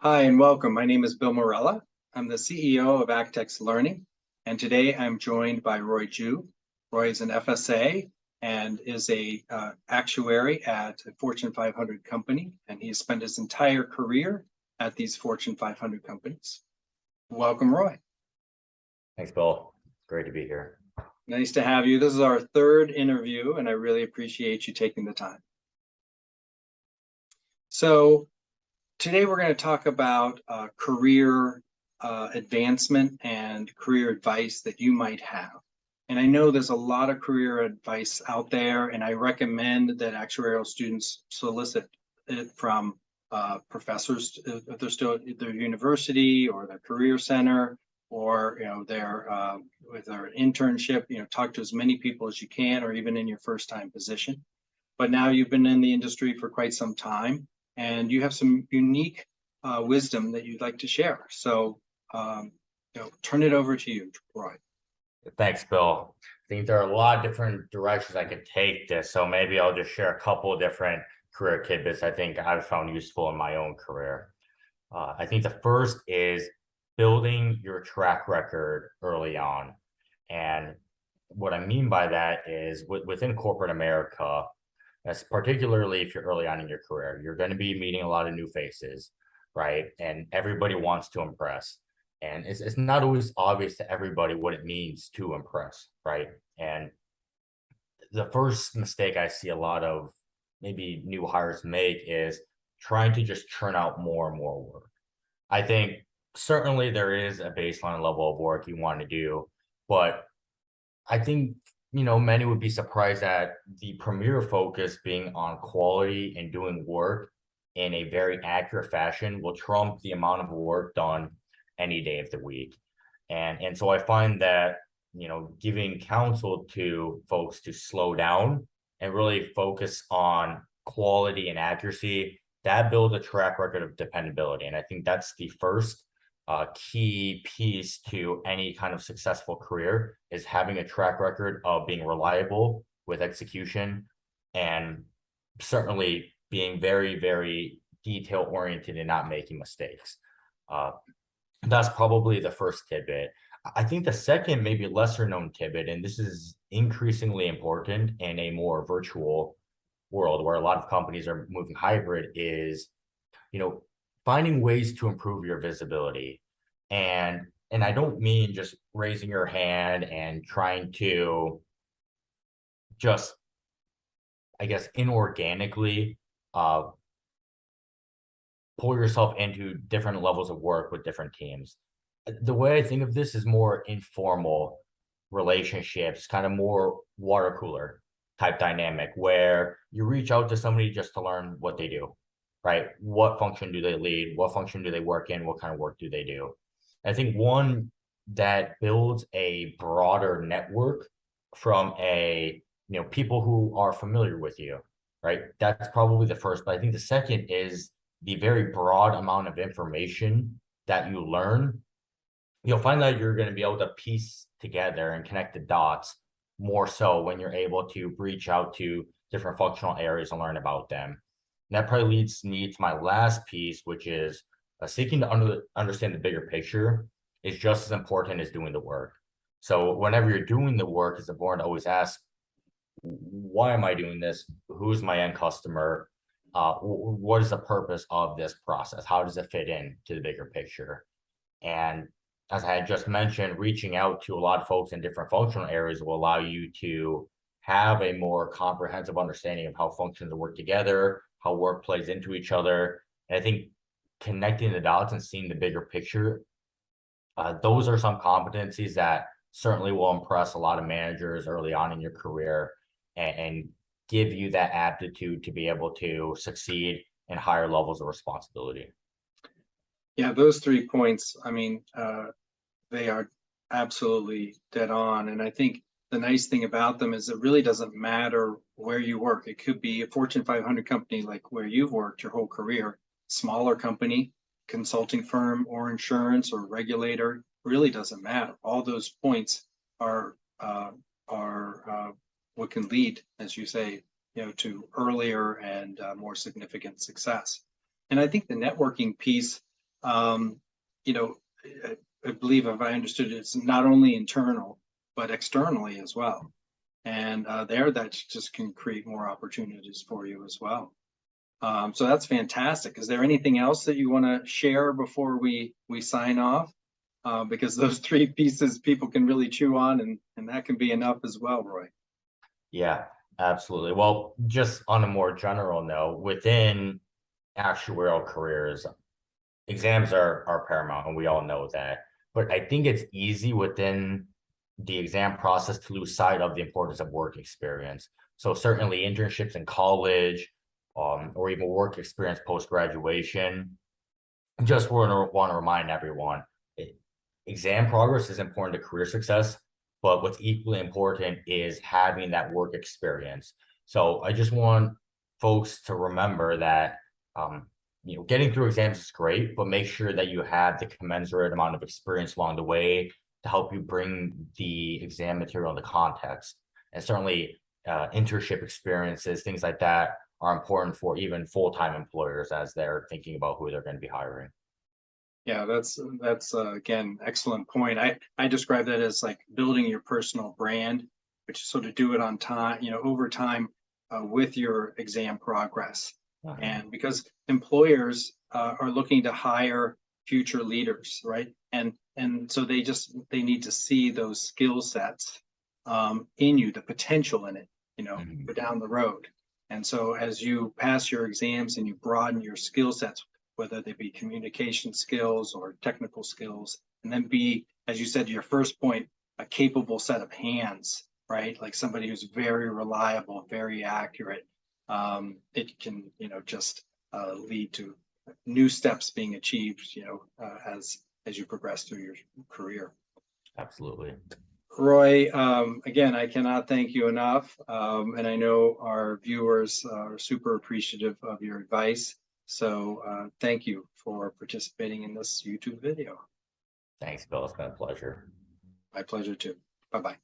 Hi and welcome. My name is Bill Morella. I'm the CEO of Actex Learning, and today I'm joined by Roy Ju. Roy is an FSA and is a actuary at a Fortune 500 company, and he has spent his entire career at these Fortune 500 companies. Welcome, Roy. Thanks, Bill. Great to be here. Nice to have you. This is our third interview, and I really appreciate you taking the time. So today we're going to talk about career advancement and career advice that you might have. And I know there's a lot of career advice out there, and I recommend that actuarial students solicit it from professors if they're still at their university or their career center, or with their internship. Talk to as many people as you can, or even in your first time position. But now you've been in the industry for quite some time, and you have some unique wisdom that you'd like to share. So, turn it over to you, Roy. Thanks, Bill. I think there are a lot of different directions I could take this, so maybe I'll just share a couple of different career tidbits I think I've found useful in my own career. I think the first is building your track record early on. And what I mean by that is within corporate America, as particularly if you're early on in your career, you're going to be meeting a lot of new faces, right? And everybody wants to impress. And it's not always obvious to everybody what it means to impress, right? And the first mistake I see a lot of maybe new hires make is trying to just churn out more and more work. I think certainly there is a baseline level of work you want to do, but I think many would be surprised at the premier focus being on quality and doing work in a very accurate fashion will trump the amount of work done any day of the week. And so I find that, giving counsel to folks to slow down and really focus on quality and accuracy, that builds a track record of dependability. And I think that's the first key piece to any kind of successful career, is having a track record of being reliable with execution, and certainly being very, very detail oriented and not making mistakes. That's probably the first tidbit. I think the second, maybe lesser known tidbit, and this is increasingly important in a more virtual world where a lot of companies are moving hybrid, is finding ways to improve your visibility. And I don't mean just raising your hand and trying to just, I guess, inorganically pull yourself into different levels of work with different teams. The way I think of this is more informal relationships, kind of more water cooler type dynamic, where you reach out to somebody just to learn what they do, right? What function do they lead? What function do they work in? What kind of work do they do? I think one that builds a broader network from people who are familiar with you, right? That's probably the first. But I think the second is the very broad amount of information that you learn. You'll find that you're going to be able to piece together and connect the dots more so when you're able to reach out to different functional areas and learn about them. And that probably leads me to my last piece, which is seeking to understand the bigger picture is just as important as doing the work. So whenever you're doing the work, it's important to always ask, why am I doing this? Who's my end customer? What is the purpose of this process? How does it fit in to the bigger picture? And as I had just mentioned, reaching out to a lot of folks in different functional areas will allow you to have a more comprehensive understanding of how functions work together, how work plays into each other. And I think connecting the dots and seeing the bigger picture, those are some competencies that certainly will impress a lot of managers early on in your career, and give you that aptitude to be able to succeed in higher levels of responsibility. Yeah, those 3 points, they are absolutely dead on. And I think the nice thing about them is it really doesn't matter where you work. It could be a Fortune 500 company like where you've worked your whole career, smaller company, consulting firm, or insurance or regulator, really doesn't matter. All those points are what can lead, as you say, to earlier and more significant success. And I think the networking piece you know, I believe if I understood it, it's not only internal, but externally as well. And there that just can create more opportunities for you as well. So that's fantastic. Is there anything else that you want to share before we sign off? Because those three pieces people can really chew on, and that can be enough as well, Roy. Yeah, absolutely. Well, just on a more general note, within actuarial careers, exams are paramount, and we all know that. But I think it's easy within the exam process to lose sight of the importance of work experience. So certainly internships in college, or even work experience post graduation. Just want to remind everyone, it, exam progress is important to career success, but what's equally important is having that work experience. So I just want folks to remember that getting through exams is great, but make sure that you have the commensurate amount of experience along the way to help you bring the exam material into context. And certainly internship experiences, things like that are important for even full-time employers as they're thinking about who they're going to be hiring. Yeah, that's again, excellent point. I describe that as like building your personal brand, which is sort of do it on time, over time with your exam progress. And because employers are looking to hire future leaders, right? And so they need to see those skill sets in you, the potential in it, Mhm. for down the road. And so as you pass your exams and you broaden your skill sets, whether they be communication skills or technical skills, and then be, as you said, your first point, a capable set of hands, right? Like somebody who's very reliable, very accurate. It can, just lead to new steps being achieved, as you progress through your career. Absolutely. Roy, again, I cannot thank you enough. And I know our viewers are super appreciative of your advice. So thank you for participating in this YouTube video. Thanks, Bill. It's been a pleasure. My pleasure too. Bye-bye.